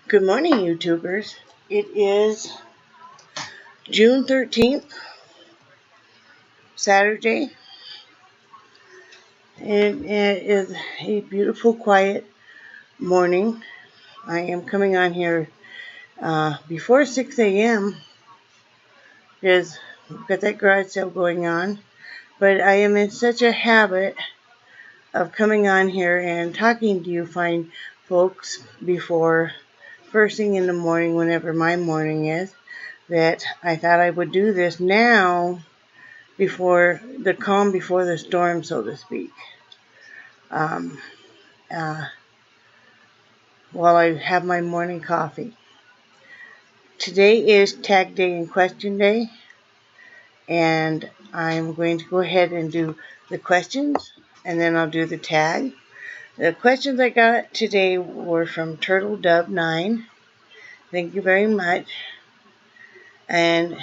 Good morning, YouTubers. It is June 13th, Saturday, and it is a beautiful, quiet morning. I am coming on here before 6 a.m. because we've got that garage sale going on, but I am in such a habit of coming on here and talking to you fine folks before first thing in the morning, whenever my morning is, that I thought I would do this now before the calm before the storm, so to speak. Um, uh, while I have my morning coffee. Today is Tag Day and Question Day, and I'm going to go ahead and do the questions, and then I'll do the tag. The questions I got today were from Turtle Dove 9. Thank you very much. And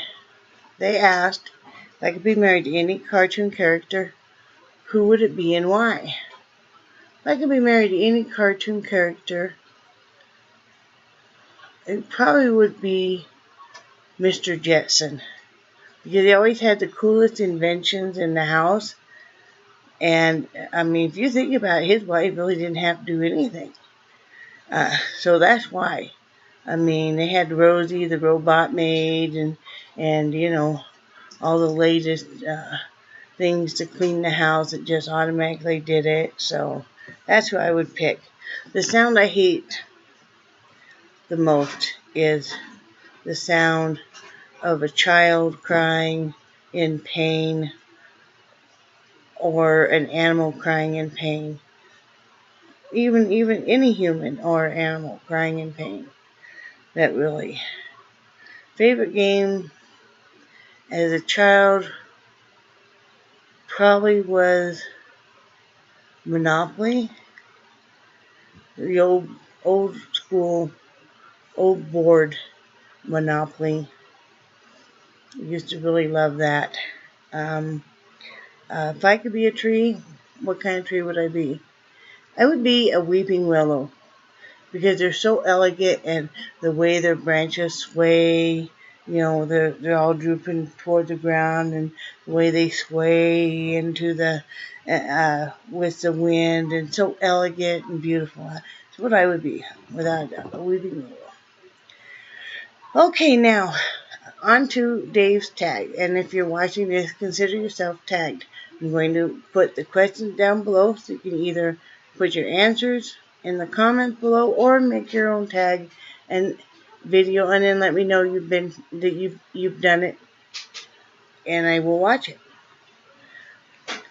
they asked if I could be married to any cartoon character, who would it be and why? If I could be married to any cartoon character, it probably would be Mr. Jetson. Because he always had the coolest inventions in the house. And, I mean, if you think about it, his wife really didn't have to do anything. So that's why. I mean, they had Rosie, the robot maid, and you know, all the latest things to clean the house. It just automatically did it. So that's who I would pick. The sound I hate the most is the sound of a child crying in pain or an animal crying in pain. Even any human or animal crying in pain. That really. Favorite game as a child probably was Monopoly. The old school, old board Monopoly. I used to really love that. If I could be a tree, what kind of tree would I be? I would be a weeping willow because they're so elegant and the way their branches sway, you know, they're all drooping toward the ground and the way they sway into the with the wind and so elegant and beautiful. That's what I would be, without a doubt, a weeping willow. Okay, now on to Dave's tag. And if you're watching this, consider yourself tagged. I'm going to put the questions down below so you can either put your answers in the comments below or make your own tag and video and then let me know you've done it and I will watch it.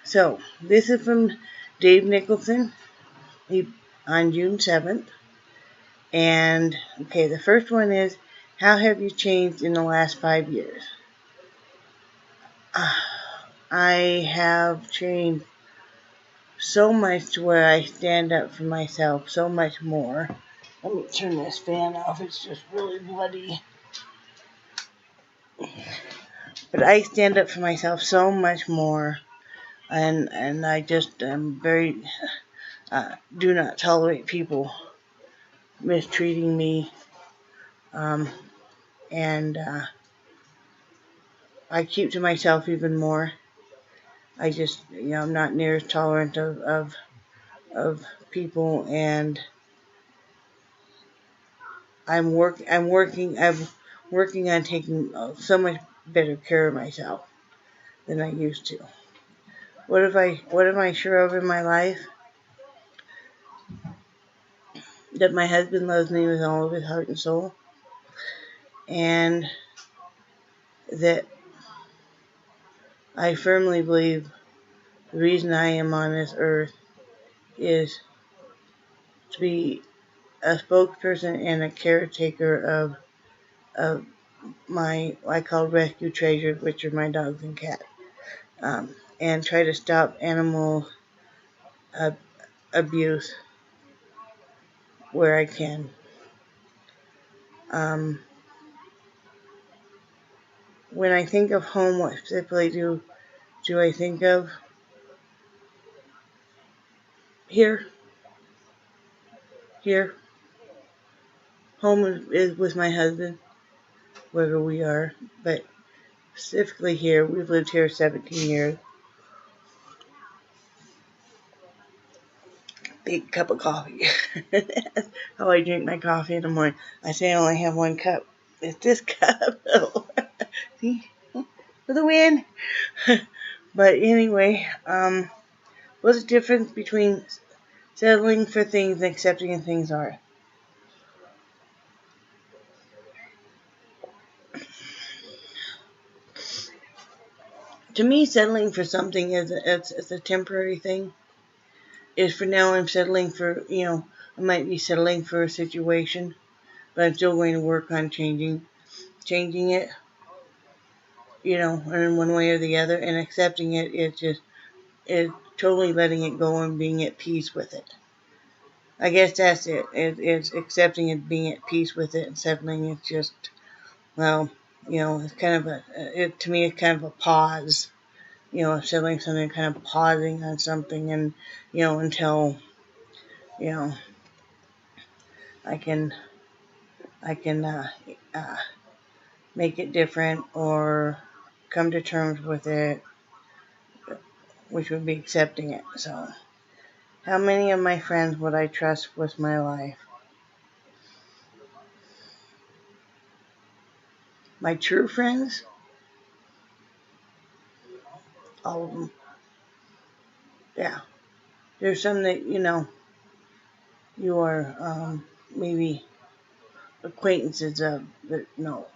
So this is from Dave Nicholson on June 7th. And okay, the first one is, how have you changed in the last 5 years? I have changed so much to where I stand up for myself so much more. Let me turn this fan off. It's just really bloody. But I stand up for myself so much more. And I just am very, do not tolerate people mistreating me. And I keep to myself even more. I just, I'm not near as tolerant of people, and I'm working on taking so much better care of myself than I used to. What am I sure of in my life? That my husband loves me with all of his heart and soul, and that I firmly believe the reason I am on this earth is to be a spokesperson and a caretaker of my, I call rescue treasures, which are my dogs and cats, and try to stop animal abuse where I can. When I think of home, what specifically do I think of? Here, home is with my husband, wherever we are, but specifically here, we've lived here 17 years. Big cup of coffee. That's how I drink my coffee in the morning. I say I only have one cup. It's this cup. See? For the win. But anyway, what's the difference between settling for things and accepting things are? To me, settling for something is a temporary thing. Is for now I'm settling for, I might be settling for a situation, but I'm still going to work on changing it, in one way or the other, and accepting it is totally letting it go and being at peace with it. I guess that's it. It's accepting it, being at peace with it, and settling. It's just, well, it's kind of to me, it's kind of a pause. Settling something, kind of pausing on something, and until I can make it different or come to terms with it, which would be accepting it. So, how many of my friends would I trust with my life? My true friends? All of them. Yeah. There's some that, you are maybe acquaintances of, that no,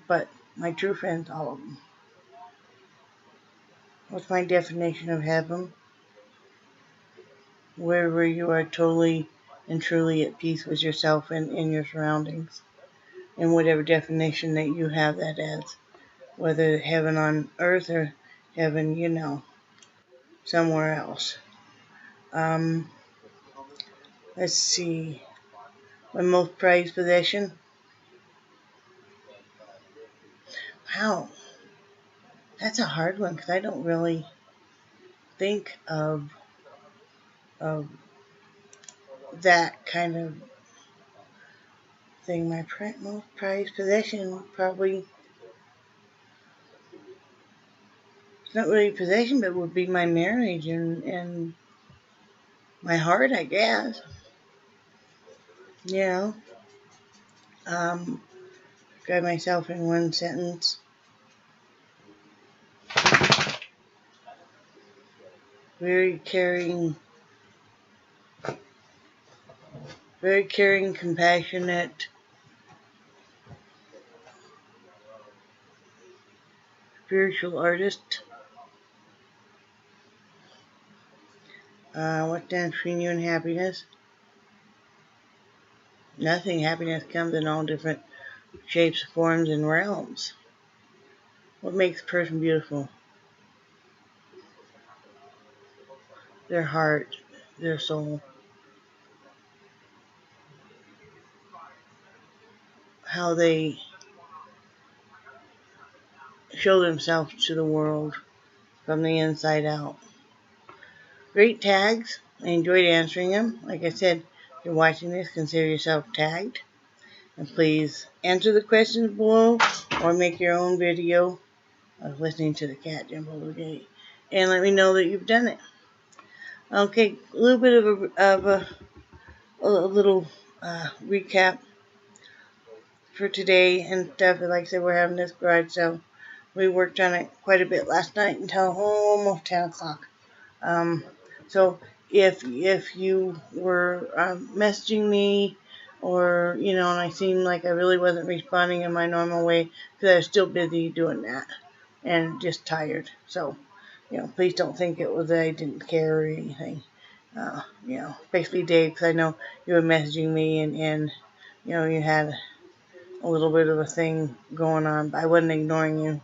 but my true friends, all of them. What's my definition of heaven? Wherever you are totally and truly at peace with yourself and in your surroundings, and whatever definition that you have that as, whether heaven on earth or heaven, somewhere else. Um, let's see. My most prized possession? Wow, that's a hard one because I don't really think of that kind of thing. My most prized possession probably, it's not really a possession, but would be my marriage and my heart, I guess. You know, um, describe myself in one sentence. Very caring, compassionate, spiritual artist. What stands between you and happiness? Nothing. Happiness comes in all different shapes, forms, and realms. What makes a person beautiful? Their heart, their soul. How they show themselves to the world from the inside out. Great tags. I enjoyed answering them. Like I said, if you're watching this, consider yourself tagged. And please answer the questions below or make your own video of listening to the cat jump over the gate. And let me know that you've done it. Okay, a little bit of a little recap for today and stuff. Like I said, we're having this garage sale. We worked on it quite a bit last night until almost 10 o'clock. So if you were messaging me or, and I seemed like I really wasn't responding in my normal way because I was still busy doing that and just tired. So, please don't think it was that I didn't care or anything. Basically Dave, because I know you were messaging me and you had a little bit of a thing going on. I wasn't ignoring you.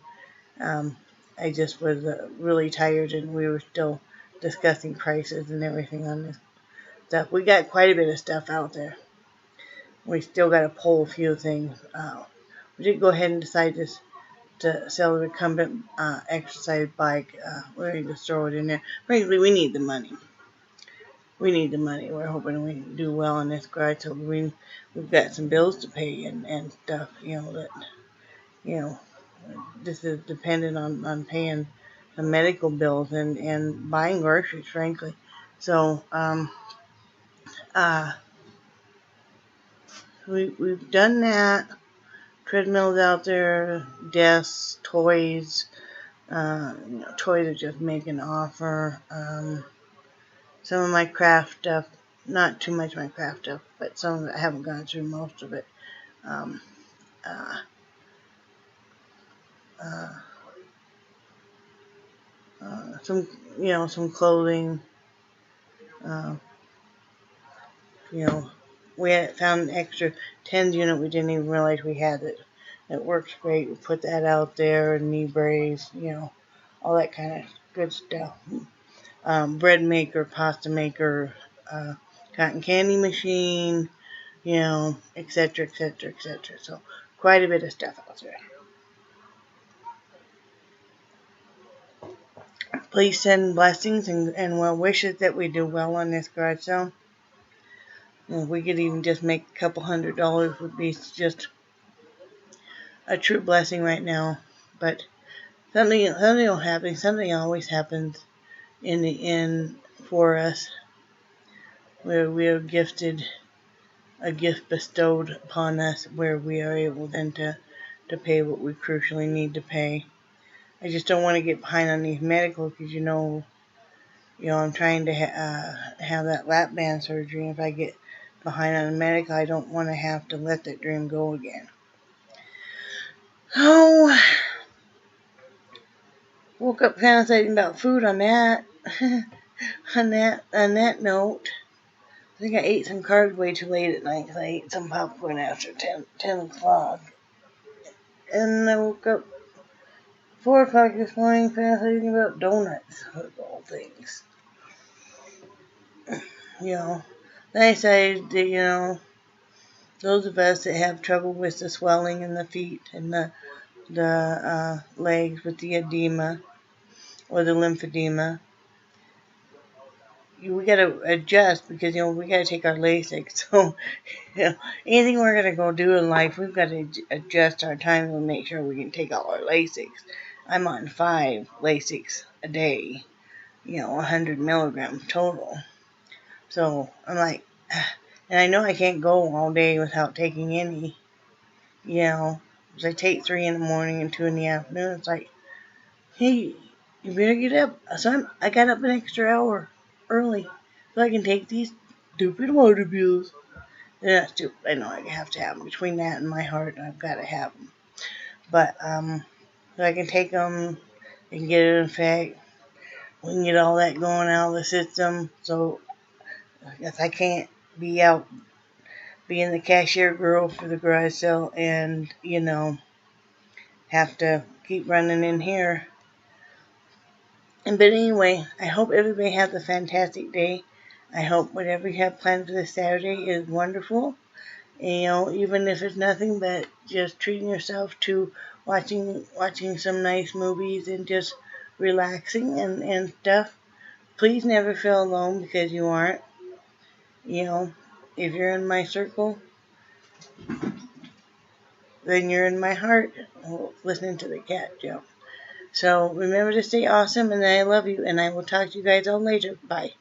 I just was really tired and we were still discussing prices and everything on this stuff. We got quite a bit of stuff out there. We still got to pull a few things out. We did go ahead and decide to sell the recumbent exercise bike. We're going to just throw it in there. Frankly, we need the money. we need the money. We're hoping we do well in this garage. So we've got some bills to pay and stuff, that, you know, this is dependent on paying the medical bills and buying groceries, frankly. So, we've done that. Treadmills out there, desks, toys. Toys are just making an offer. Some of my craft stuff, not too much of my craft stuff, but some of it, I haven't gone through most of it. Um, uh, uh, some clothing. Uh, you know, we had found an extra TENS unit we didn't even realize we had it. It works great. We put that out there, knee brace, all that kind of good stuff. Bread maker, pasta maker, cotton candy machine, etc., etc., etc. So quite a bit of stuff out there. Please send blessings and well wishes that we do well on this garage sale. If we could even just make a couple $100 would be just a true blessing right now. But something will happen. Something always happens in the end for us, where we are gifted, a gift bestowed upon us, where we are able then to pay what we crucially need to pay. I just don't want to get behind on these medicals because I'm trying to have that lap band surgery. If I get behind on a medical, I don't want to have to let that dream go again. Oh, woke up fantasizing about food on that. on that note, I think I ate some carbs way too late at night because I ate some popcorn after 10 o'clock. And I woke up 4 o'clock this morning fantasizing about donuts, of all things. Then I decided that, those of us that have trouble with the swelling in the feet and the legs with the edema or the lymphedema, we got to adjust because we got to take our Lasix. So anything we're gonna go do in life, we've got to adjust our time and make sure we can take all our Lasix. I'm on 5 Lasix a day, 100 milligrams total. So I'm like, and I know I can't go all day without taking any. Because I take 3 in the morning and 2 in the afternoon. It's like, hey, you better get up. So I got up an extra hour early so I can take these stupid water pills. They're not stupid. I know I have to have them. Between that and my heart, I've got to have them. But so I can take them and get it in effect. We can get all that going out of the system. So I guess I can't be out being the cashier girl for the garage sale and, have to keep running in here. But anyway, I hope everybody has a fantastic day. I hope whatever you have planned for this Saturday is wonderful. And, even if it's nothing but just treating yourself to watching some nice movies and just relaxing and stuff. Please never feel alone because you aren't. If you're in my circle, then you're in my heart. Listening to the cat jump. So remember to stay awesome, and I love you, and I will talk to you guys all later. Bye.